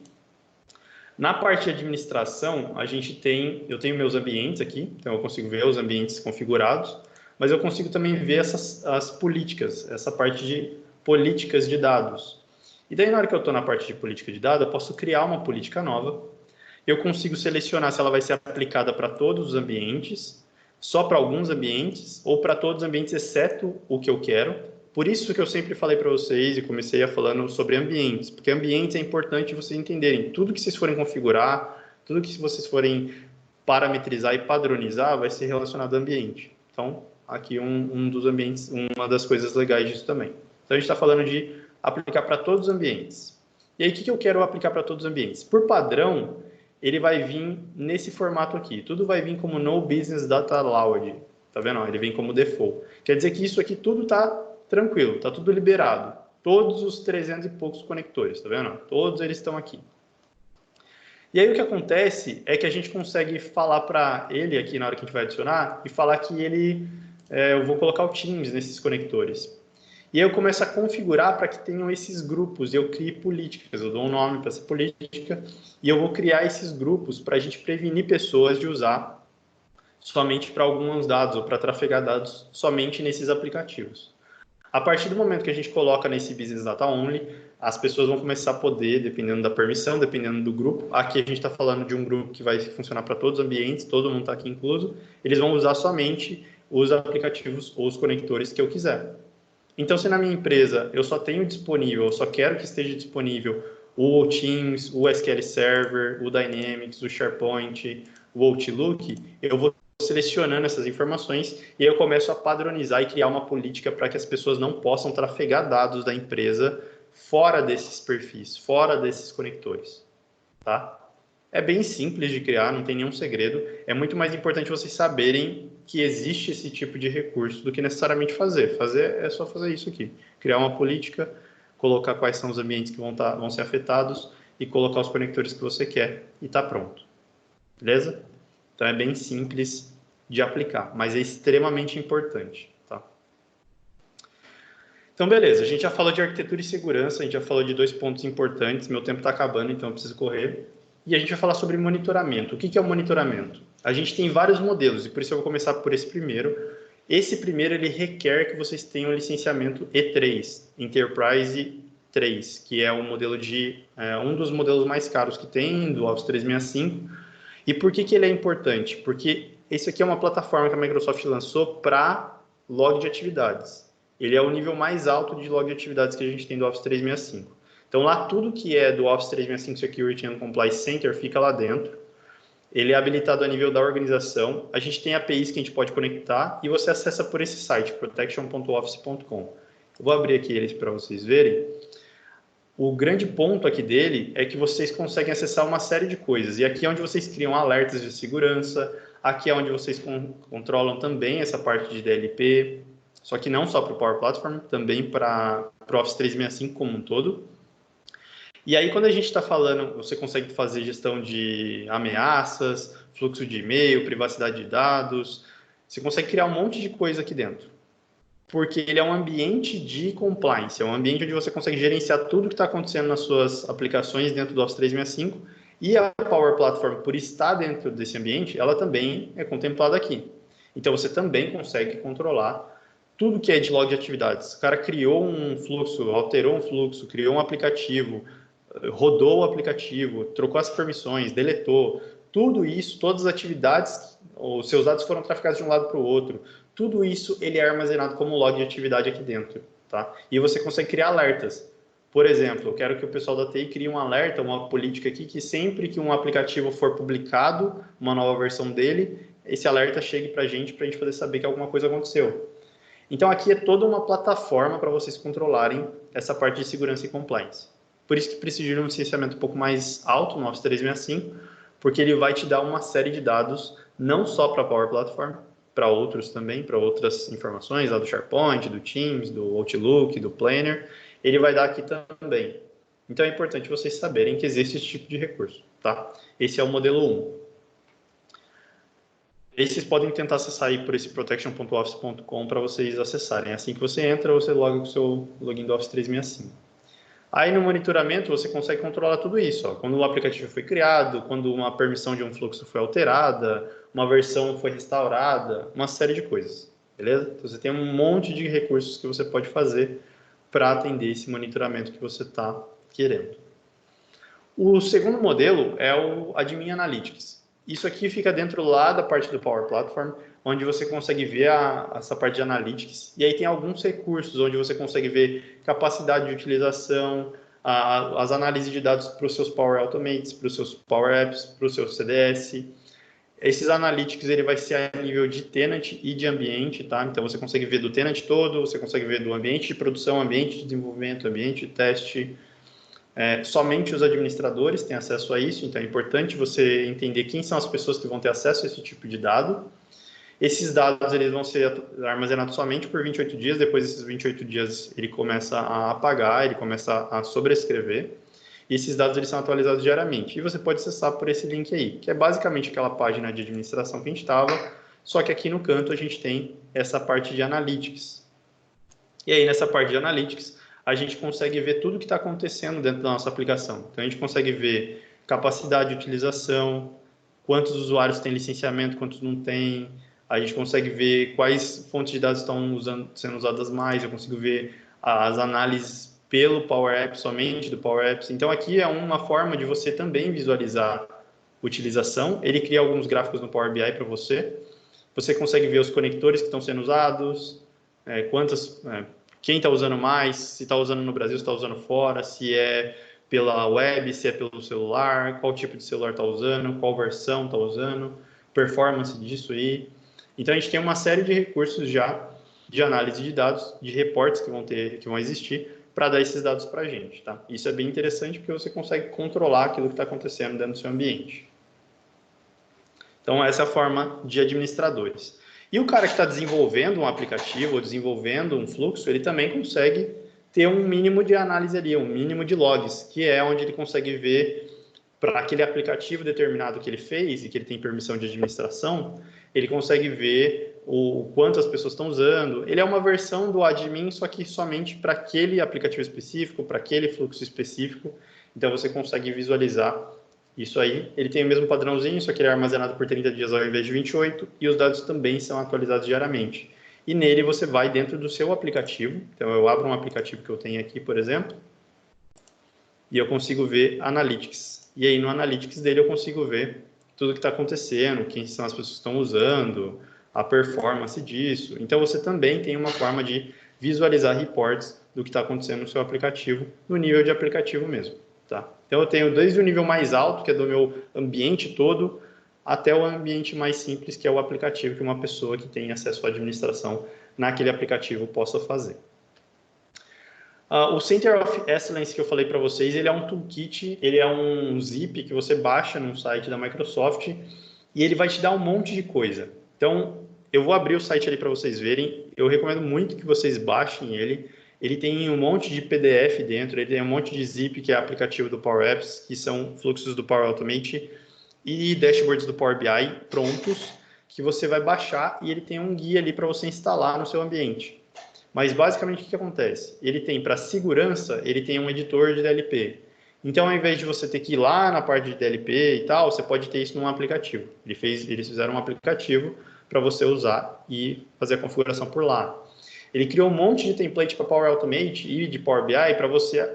Na parte de administração, eu tenho meus ambientes aqui, então eu consigo ver os ambientes configurados, mas eu consigo também ver as políticas, essa parte de políticas de dados. E daí, na hora que eu estou na parte de política de dados, eu posso criar uma política nova. Eu consigo selecionar se ela vai ser aplicada para todos os ambientes, só para alguns ambientes, ou para todos os ambientes, exceto o que eu quero. Por isso que eu sempre falei para vocês e comecei a falando sobre ambientes, porque ambientes é importante vocês entenderem. Tudo que vocês forem configurar, tudo que vocês forem parametrizar e padronizar, vai ser relacionado ao ambiente. Então, aqui um dos ambientes, uma das coisas legais disso também. Então, a gente está falando de aplicar para todos os ambientes. E aí, o que eu quero aplicar para todos os ambientes? Por padrão, ele vai vir nesse formato aqui. Tudo vai vir como No Business Data Allowed. Tá vendo? Ele vem como default. Quer dizer que isso aqui tudo está tranquilo, está tudo liberado. Todos os 300 e poucos conectores, tá vendo? Todos eles estão aqui. E aí o que acontece é que a gente consegue falar para ele aqui na hora que a gente vai adicionar e falar que eu vou colocar o Teams nesses conectores. E aí eu começo a configurar para que tenham esses grupos, e eu crio políticas, eu dou um nome para essa política, e eu vou criar esses grupos para a gente prevenir pessoas de usar somente para alguns dados, ou para trafegar dados somente nesses aplicativos. A partir do momento que a gente coloca nesse Business Data Only, as pessoas vão começar a poder, dependendo da permissão, dependendo do grupo, aqui a gente está falando de um grupo que vai funcionar para todos os ambientes, todo mundo está aqui incluso, eles vão usar somente os aplicativos ou os conectores que eu quiser. Então, se na minha empresa eu só tenho disponível, eu só quero que esteja disponível o Teams, o SQL Server, o Dynamics, o SharePoint, o Outlook, eu vou selecionando essas informações e aí eu começo a padronizar e criar uma política para que as pessoas não possam trafegar dados da empresa fora desses perfis, fora desses conectores, tá? É bem simples de criar, não tem nenhum segredo. É muito mais importante vocês saberem que existe esse tipo de recurso do que necessariamente fazer. Fazer é só fazer isso aqui. Criar uma política, colocar quais são os ambientes que vão ser afetados e colocar os conectores que você quer e está pronto. Beleza? Então é bem simples de aplicar, mas é extremamente importante. Tá? Então, beleza. A gente já falou de arquitetura e segurança, a gente já falou de 2 pontos importantes. Meu tempo está acabando, então eu preciso correr. E a gente vai falar sobre monitoramento. O que é o monitoramento? A gente tem vários modelos, e por isso eu vou começar por esse primeiro. Esse primeiro, ele requer que vocês tenham licenciamento E3, Enterprise 3, que é um dos modelos mais caros que tem, do Office 365. E por que ele é importante? Porque esse aqui é uma plataforma que a Microsoft lançou para log de atividades. Ele é o nível mais alto de log de atividades que a gente tem do Office 365. Então, lá tudo que é do Office 365 Security and Compliance Center fica lá dentro. Ele é habilitado a nível da organização. A gente tem APIs que a gente pode conectar e você acessa por esse site, protection.office.com. Eu vou abrir aqui eles para vocês verem. O grande ponto aqui dele é que vocês conseguem acessar uma série de coisas. E aqui é onde vocês criam alertas de segurança. Aqui é onde vocês controlam também essa parte de DLP. Só que não só para o Power Platform, também para o Office 365 como um todo. E aí, quando a gente está falando, você consegue fazer gestão de ameaças, fluxo de e-mail, privacidade de dados, você consegue criar um monte de coisa aqui dentro. Porque ele é um ambiente de compliance, é um ambiente onde você consegue gerenciar tudo que está acontecendo nas suas aplicações dentro do Office 365, e a Power Platform, por estar dentro desse ambiente, ela também é contemplada aqui. Então, você também consegue controlar tudo que é de log de atividades. O cara criou um fluxo, alterou um fluxo, criou um aplicativo, rodou o aplicativo, trocou as permissões, deletou, tudo isso, todas as atividades, os seus dados foram traficados de um lado para o outro, tudo isso ele é armazenado como log de atividade aqui dentro, tá? E você consegue criar alertas. Por exemplo, eu quero que o pessoal da TI crie um alerta, uma política aqui, que sempre que um aplicativo for publicado, uma nova versão dele, esse alerta chegue para a gente poder saber que alguma coisa aconteceu. Então, aqui é toda uma plataforma para vocês controlarem essa parte de segurança e compliance. Por isso que precisa de um licenciamento um pouco mais alto no Office 365, porque ele vai te dar uma série de dados, não só para a Power Platform, para outros também, para outras informações, lá do SharePoint, do Teams, do Outlook, do Planner, ele vai dar aqui também. Então, é importante vocês saberem que existe esse tipo de recurso, tá? Esse é o modelo 1. E vocês podem tentar acessar aí por esse protection.office.com para vocês acessarem. Assim que você entra, você loga com o seu login do Office 365. Aí no monitoramento você consegue controlar tudo isso. Ó. Quando o aplicativo foi criado, quando uma permissão de um fluxo foi alterada, uma versão foi restaurada, uma série de coisas. Beleza? Então você tem um monte de recursos que você pode fazer para atender esse monitoramento que você está querendo. O segundo modelo é o Admin Analytics. Isso aqui fica dentro lá da parte do Power Platform, onde você consegue ver essa parte de Analytics. E aí tem alguns recursos onde você consegue ver capacidade de utilização, as análises de dados para os seus Power Automates, para os seus Power Apps, para o seu CDS. Esses Analytics ele vai ser a nível de tenant e de ambiente, tá? Então você consegue ver do tenant todo, você consegue ver do ambiente de produção, ambiente de desenvolvimento, ambiente de teste. Somente os administradores têm acesso a isso, então é importante você entender quem são as pessoas que vão ter acesso a esse tipo de dado. Esses dados eles vão ser armazenados somente por 28 dias, depois desses 28 dias ele começa a apagar, ele começa a sobrescrever, e esses dados eles são atualizados diariamente. E você pode acessar por esse link aí, que é basicamente aquela página de administração que a gente estava, só que aqui no canto a gente tem essa parte de Analytics. E aí nessa parte de Analytics, a gente consegue ver tudo que está acontecendo dentro da nossa aplicação. Então, a gente consegue ver capacidade de utilização, quantos usuários têm licenciamento, quantos não têm. A gente consegue ver quais fontes de dados estão sendo usadas mais. Eu consigo ver as análises pelo Power Apps, somente do Power Apps. Então, aqui é uma forma de você também visualizar utilização. Ele cria alguns gráficos no Power BI para você. Você consegue ver os conectores que estão sendo usados, quem está usando mais, se está usando no Brasil, se está usando fora, se é pela web, se é pelo celular, qual tipo de celular está usando, qual versão está usando, performance disso aí. Então, a gente tem uma série de recursos já de análise de dados, de reportes que vão existir, para dar esses dados para a gente. Tá? Isso é bem interessante porque você consegue controlar aquilo que está acontecendo dentro do seu ambiente. Então, essa é a forma de administradores. E o cara que está desenvolvendo um aplicativo ou desenvolvendo um fluxo, ele também consegue ter um mínimo de análise ali, um mínimo de logs, que é onde ele consegue ver para aquele aplicativo determinado que ele fez e que ele tem permissão de administração, ele consegue ver o quanto as pessoas estão usando. Ele é uma versão do admin, só que somente para aquele aplicativo específico, para aquele fluxo específico. Então, você consegue visualizar isso aí. Ele tem o mesmo padrãozinho, só que ele é armazenado por 30 dias ao invés de 28, e os dados também são atualizados diariamente. E nele você vai dentro do seu aplicativo. Então, eu abro um aplicativo que eu tenho aqui, por exemplo, e eu consigo ver Analytics. E aí, no Analytics dele, eu consigo ver tudo que está acontecendo, quem são as pessoas que estão usando, a performance disso. Então, você também tem uma forma de visualizar reports do que está acontecendo no seu aplicativo, no nível de aplicativo mesmo. Tá? Então, eu tenho desde o nível mais alto, que é do meu ambiente todo, até o ambiente mais simples, que é o aplicativo que uma pessoa que tem acesso à administração naquele aplicativo possa fazer. O Center of Excellence que eu falei para vocês, ele é um toolkit, ele é um zip que você baixa no site da Microsoft e ele vai te dar um monte de coisa. Então, Eu vou abrir o site ali para vocês verem. Eu recomendo muito que vocês baixem ele. Ele tem um monte de PDF dentro, ele tem um monte de zip, que é aplicativo do Power Apps, que são fluxos do Power Automate, e dashboards do Power BI prontos, que você vai baixar, e ele tem um guia ali para você instalar no seu ambiente. Mas basicamente o que acontece? Ele tem para segurança, ele tem um editor de DLP. Então, ao invés de você ter que ir lá na parte de DLP e tal, você pode ter isso num aplicativo. Eles fizeram um aplicativo para você usar e fazer a configuração por lá. Ele criou um monte de template para Power Automate e de Power BI para você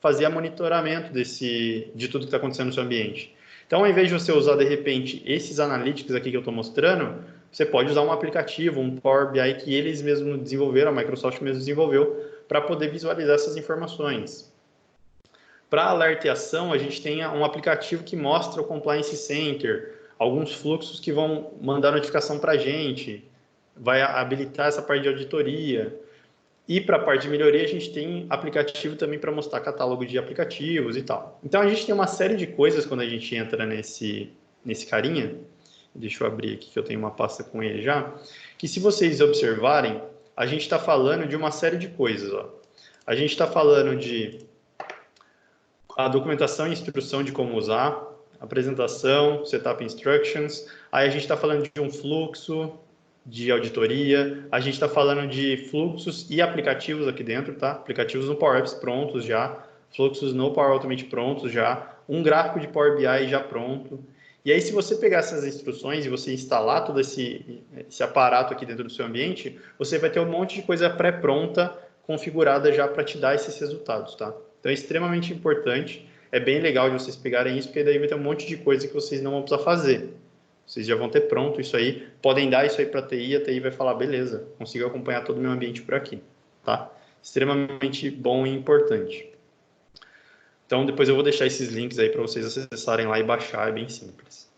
fazer o monitoramento de tudo que está acontecendo no seu ambiente. Então, ao invés de você usar, de repente, esses analytics aqui que eu estou mostrando, você pode usar um aplicativo, um Power BI que eles mesmos desenvolveram, a Microsoft mesmo desenvolveu, para poder visualizar essas informações. Para alerta e ação, a gente tem um aplicativo que mostra o Compliance Center, alguns fluxos que vão mandar notificação para a gente, vai habilitar essa parte de auditoria. E para a parte de melhoria, a gente tem aplicativo também para mostrar catálogo de aplicativos e tal. Então, a gente tem uma série de coisas quando a gente entra nesse carinha. Deixa eu abrir aqui que eu tenho uma pasta com ele já. Que se vocês observarem, a gente está falando de uma série de coisas. Ó. A gente está falando de a documentação e instrução de como usar, apresentação, setup instructions. Aí a gente está falando de um fluxo de auditoria, a gente está falando de fluxos e aplicativos aqui dentro, tá? Aplicativos no Power Apps prontos já, fluxos no Power Automate prontos já, um gráfico de Power BI já pronto. E aí, se você pegar essas instruções e você instalar todo esse aparato aqui dentro do seu ambiente, você vai ter um monte de coisa pré-pronta, configurada já para te dar esses resultados, tá? Então, é extremamente importante, é bem legal de vocês pegarem isso, porque daí vai ter um monte de coisa que vocês não vão precisar fazer. Vocês já vão ter pronto isso aí, podem dar isso aí para a TI vai falar, beleza, consigo acompanhar todo o meu ambiente por aqui, tá? Extremamente bom e importante. Então, depois eu vou deixar esses links aí para vocês acessarem lá e baixar, é bem simples.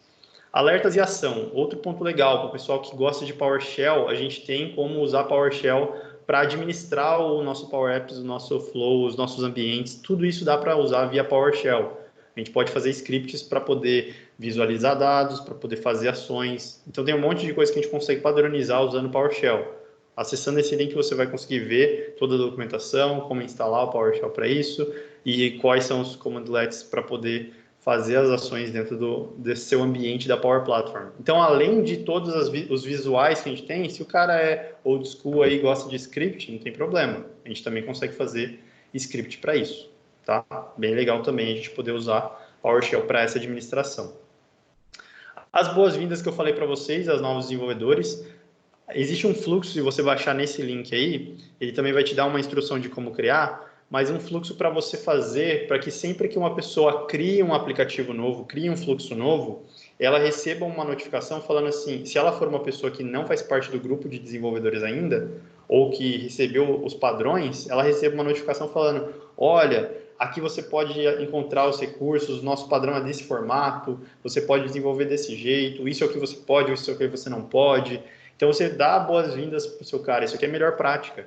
Alertas e ação, outro ponto legal, para o pessoal que gosta de PowerShell, a gente tem como usar PowerShell para administrar o nosso Power Apps, o nosso Flow, os nossos ambientes, tudo isso dá para usar via PowerShell. A gente pode fazer scripts para poder visualizar dados, para poder fazer ações. Então, tem um monte de coisa que a gente consegue padronizar usando PowerShell. Acessando esse link, você vai conseguir ver toda a documentação, como instalar o PowerShell para isso e quais são os commandlets para poder fazer as ações dentro desse seu ambiente da Power Platform. Então, além de todos os visuais que a gente tem, se o cara é old school aí gosta de script, não tem problema. A gente também consegue fazer script para isso. Tá? Bem legal também a gente poder usar PowerShell para essa administração. As boas-vindas que eu falei para vocês, aos novos desenvolvedores, existe um fluxo, se você baixar nesse link aí, ele também vai te dar uma instrução de como criar, mas um fluxo para você fazer, para que sempre que uma pessoa crie um aplicativo novo, crie um fluxo novo, ela receba uma notificação falando assim, se ela for uma pessoa que não faz parte do grupo de desenvolvedores ainda, ou que recebeu os padrões, ela recebe uma notificação falando, olha, aqui você pode encontrar os recursos, nosso padrão é desse formato, você pode desenvolver desse jeito, isso é o que você pode, isso é o que você não pode. Então, você dá boas-vindas para o seu cara, isso aqui é a melhor prática.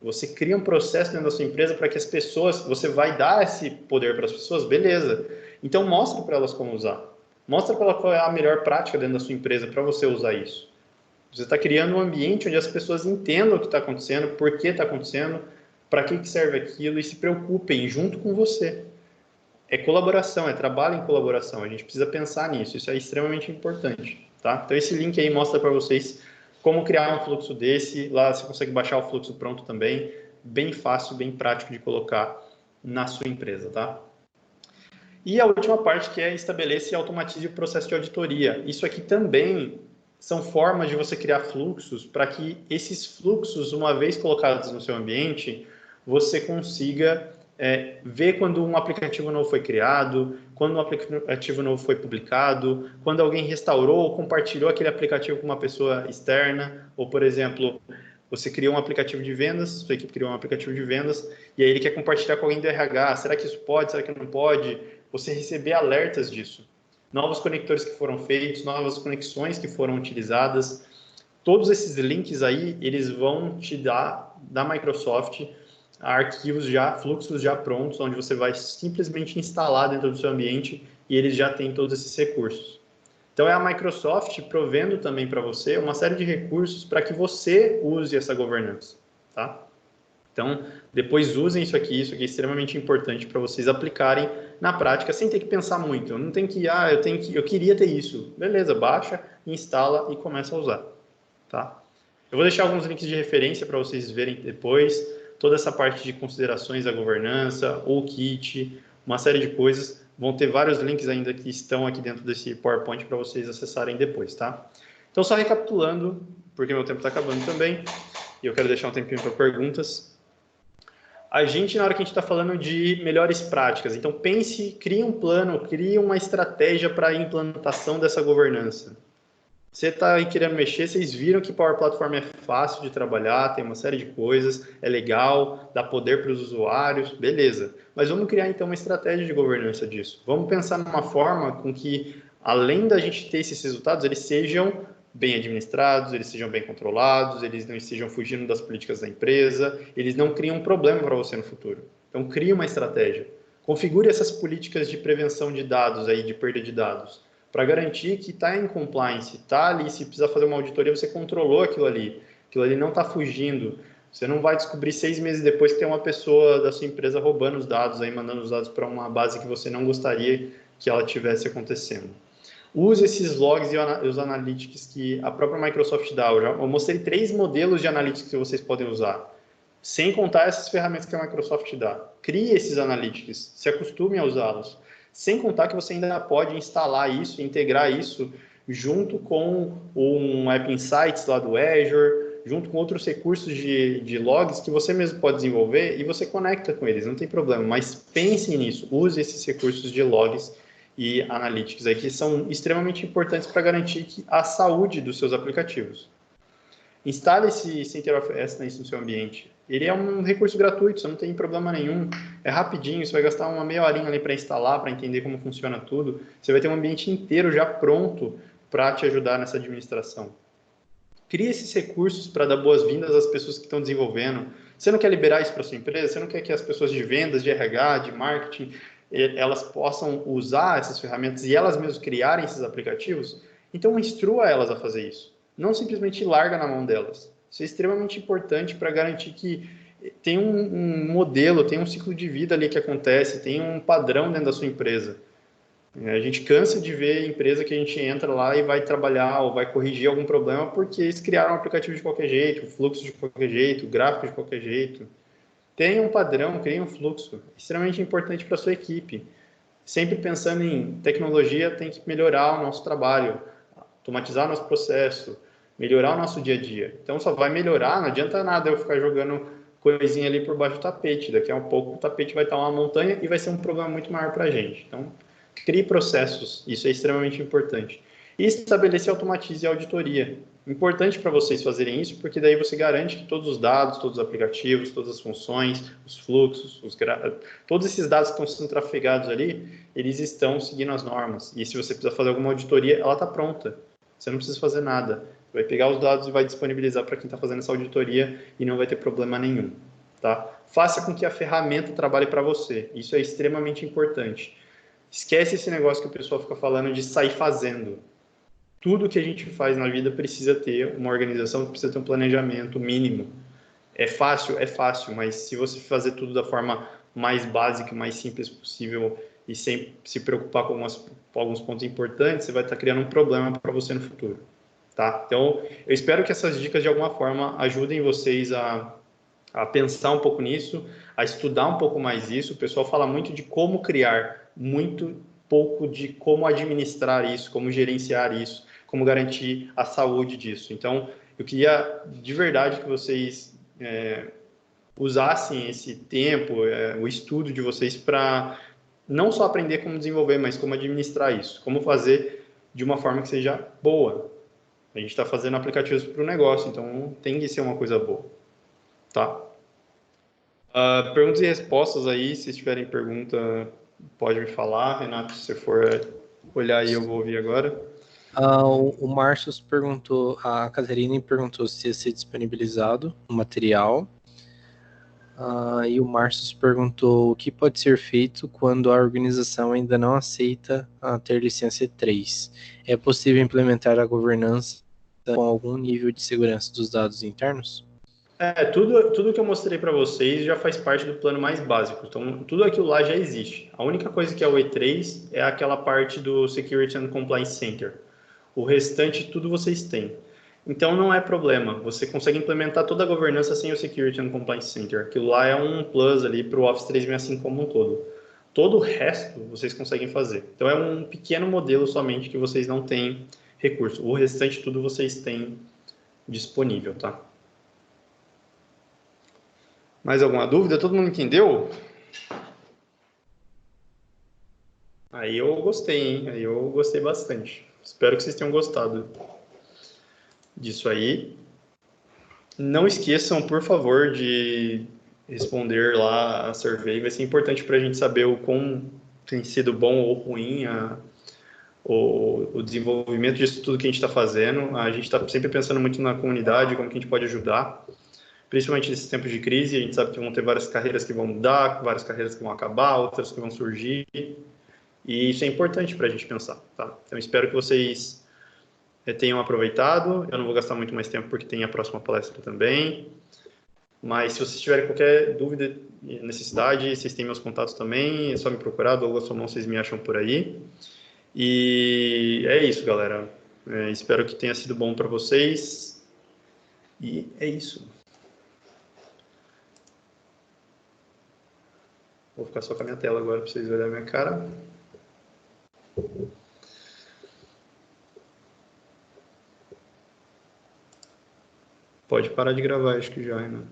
Você cria um processo dentro da sua empresa para que as pessoas, você vai dar esse poder para as pessoas, beleza. Então, mostre para elas como usar. Mostra para elas qual é a melhor prática dentro da sua empresa para você usar isso. Você está criando um ambiente onde as pessoas entendam o que está acontecendo, por que está acontecendo, para que serve aquilo e se preocupem junto com você. É colaboração, é trabalho em colaboração. A gente precisa pensar nisso. Isso é extremamente importante. Tá? Então, esse link aí mostra para vocês como criar um fluxo desse. Lá você consegue baixar o fluxo pronto também. Bem fácil, bem prático de colocar na sua empresa. Tá? E a última parte que é estabelecer e automatize o processo de auditoria. Isso aqui também são formas de você criar fluxos para que esses fluxos, uma vez colocados no seu ambiente, você consiga ver quando um aplicativo novo foi criado, quando um aplicativo novo foi publicado, quando alguém restaurou ou compartilhou aquele aplicativo com uma pessoa externa, ou, por exemplo, você criou um aplicativo de vendas, sua equipe criou um aplicativo de vendas, e aí ele quer compartilhar com alguém do RH. Será que isso pode? Será que não pode? Você receber alertas disso. Novos conectores que foram feitos, novas conexões que foram utilizadas. Todos esses links aí, eles vão te dar, da Microsoft, arquivos já, fluxos já prontos, onde você vai simplesmente instalar dentro do seu ambiente e eles já têm todos esses recursos. Então, é a Microsoft provendo também para você uma série de recursos para que você use essa governança, tá? Então, depois usem isso aqui é extremamente importante para vocês aplicarem na prática, sem ter que pensar muito. Não tem que, eu queria ter isso. Beleza, baixa, instala e começa a usar, tá? Eu vou deixar alguns links de referência para vocês verem depois, toda essa parte de considerações da governança, o kit, uma série de coisas. Vão ter vários links ainda que estão aqui dentro desse PowerPoint para vocês acessarem depois, tá? Então, só recapitulando, porque meu tempo está acabando também, e eu quero deixar um tempinho para perguntas. A gente, na hora que a gente está falando de melhores práticas, então pense, crie um plano, crie uma estratégia para a implantação dessa governança. Você está aí querendo mexer, vocês viram que Power Platform é fácil de trabalhar, tem uma série de coisas, é legal, dá poder para os usuários, beleza. Mas vamos criar então uma estratégia de governança disso. Vamos pensar numa forma com que, além da gente ter esses resultados, eles sejam bem administrados, eles sejam bem controlados, eles não estejam fugindo das políticas da empresa, eles não criam um problema para você no futuro. Então, crie uma estratégia. Configure essas políticas de prevenção de dados, aí, de perda de dados, para garantir que está em compliance, está ali, se precisar fazer uma auditoria, você controlou aquilo ali não está fugindo. Você não vai descobrir 6 meses depois que tem uma pessoa da sua empresa roubando os dados, aí, mandando os dados para uma base que você não gostaria que ela tivesse acontecendo. Use esses logs e os analytics que a própria Microsoft dá. Eu mostrei 3 modelos de analytics que vocês podem usar, sem contar essas ferramentas que a Microsoft dá. Crie esses analytics, se acostume a usá-los. Sem contar que você ainda pode instalar isso, integrar isso junto com um App Insights lá do Azure, junto com outros recursos de logs que você mesmo pode desenvolver e você conecta com eles, não tem problema. Mas pense nisso, use esses recursos de logs e analytics aí, que são extremamente importantes para garantir a saúde dos seus aplicativos. Instale esse Center of Excellence no seu ambiente. Ele é um recurso gratuito, você não tem problema nenhum. É rapidinho, você vai gastar uma meia horinha ali para instalar, para entender como funciona tudo. Você vai ter um ambiente inteiro já pronto para te ajudar nessa administração. Crie esses recursos para dar boas-vindas às pessoas que estão desenvolvendo. Você não quer liberar isso para sua empresa? Você não quer que as pessoas de vendas, de RH, de marketing, elas possam usar essas ferramentas e elas mesmas criarem esses aplicativos? Então, instrua elas a fazer isso. Não simplesmente larga na mão delas. Isso é extremamente importante para garantir que tem um modelo, tem um ciclo de vida ali que acontece, tem um padrão dentro da sua empresa. A gente cansa de ver empresa que a gente entra lá e vai trabalhar ou vai corrigir algum problema porque eles criaram um aplicativo de qualquer jeito, o fluxo de qualquer jeito, o gráfico de qualquer jeito. Tenha um padrão, crie um fluxo. Extremamente importante para a sua equipe. Sempre pensando em tecnologia, tem que melhorar o nosso trabalho, automatizar nosso processo, melhorar o nosso dia a dia. Então, só vai melhorar, não adianta nada eu ficar jogando coisinha ali por baixo do tapete. Daqui a um pouco o tapete vai estar uma montanha e vai ser um problema muito maior para a gente. Então, crie processos, isso é extremamente importante. E estabelecer, automatize a auditoria. Importante para vocês fazerem isso, porque daí você garante que todos os dados, todos os aplicativos, todas as funções, os fluxos, todos esses dados que estão sendo trafegados ali, eles estão seguindo as normas. E se você precisar fazer alguma auditoria, ela está pronta. Você não precisa fazer nada. Vai pegar os dados e vai disponibilizar para quem está fazendo essa auditoria e não vai ter problema nenhum. Tá? Faça com que a ferramenta trabalhe para você. Isso é extremamente importante. Esquece esse negócio que o pessoal fica falando de sair fazendo. Tudo que a gente faz na vida precisa ter uma organização, precisa ter um planejamento mínimo. É fácil, mas se você fazer tudo da forma mais básica, mais simples possível e sem se preocupar com alguns pontos importantes, você vai estar criando um problema para você no futuro. Tá? Então, eu espero que essas dicas de alguma forma ajudem vocês a pensar um pouco nisso, a estudar um pouco mais isso. O pessoal fala muito de como criar, muito pouco de como administrar isso, como gerenciar isso, como garantir a saúde disso. Então, eu queria de verdade que vocês usassem esse tempo, o estudo de vocês para não só aprender como desenvolver, mas como administrar isso, como fazer de uma forma que seja boa. A gente está fazendo aplicativos para o negócio, então tem que ser uma coisa boa. Tá? Perguntas e respostas aí, se tiverem pergunta, pode me falar. Renato, se você for olhar aí, eu vou ouvir agora. O Márcio perguntou, a Caterine perguntou se ia ser disponibilizado o material. E o Márcio perguntou o que pode ser feito quando a organização ainda não aceita ter licença E3. É possível implementar a governança com algum nível de segurança dos dados internos? Tudo que eu mostrei para vocês já faz parte do plano mais básico. Então, tudo aquilo lá já existe. A única coisa que é o E3 é aquela parte do Security and Compliance Center. O restante, tudo vocês têm. Então, não é problema. Você consegue implementar toda a governança sem o Security and Compliance Center. Aquilo lá é um plus ali para o Office 365 como um todo. Todo o resto vocês conseguem fazer. Então, é um pequeno modelo somente que vocês não têm recurso. O restante, tudo vocês têm disponível, tá? Mais alguma dúvida? Todo mundo entendeu? Aí eu gostei, hein? Aí eu gostei bastante. Espero que vocês tenham gostado disso aí. Não esqueçam, por favor, de responder lá a survey. Vai ser importante para a gente saber o quão tem sido bom ou ruim o desenvolvimento disso tudo que a gente está fazendo. A gente está sempre pensando muito na comunidade, como que a gente pode ajudar. Principalmente nesses tempos de crise, a gente sabe que vão ter várias carreiras que vão mudar, várias carreiras que vão acabar, outras que vão surgir. E isso é importante para a gente pensar, tá? Então, espero que vocês tenham aproveitado. Eu não vou gastar muito mais tempo porque tem a próxima palestra também. Mas se vocês tiverem qualquer dúvida, necessidade, vocês têm meus contatos também, é só me procurar, Douglas Somon, vocês me acham por aí. E é isso, galera. Espero que tenha sido bom para vocês. E é isso. Vou ficar só com a minha tela agora para vocês verem a minha cara. Pode parar de gravar, acho que já, né?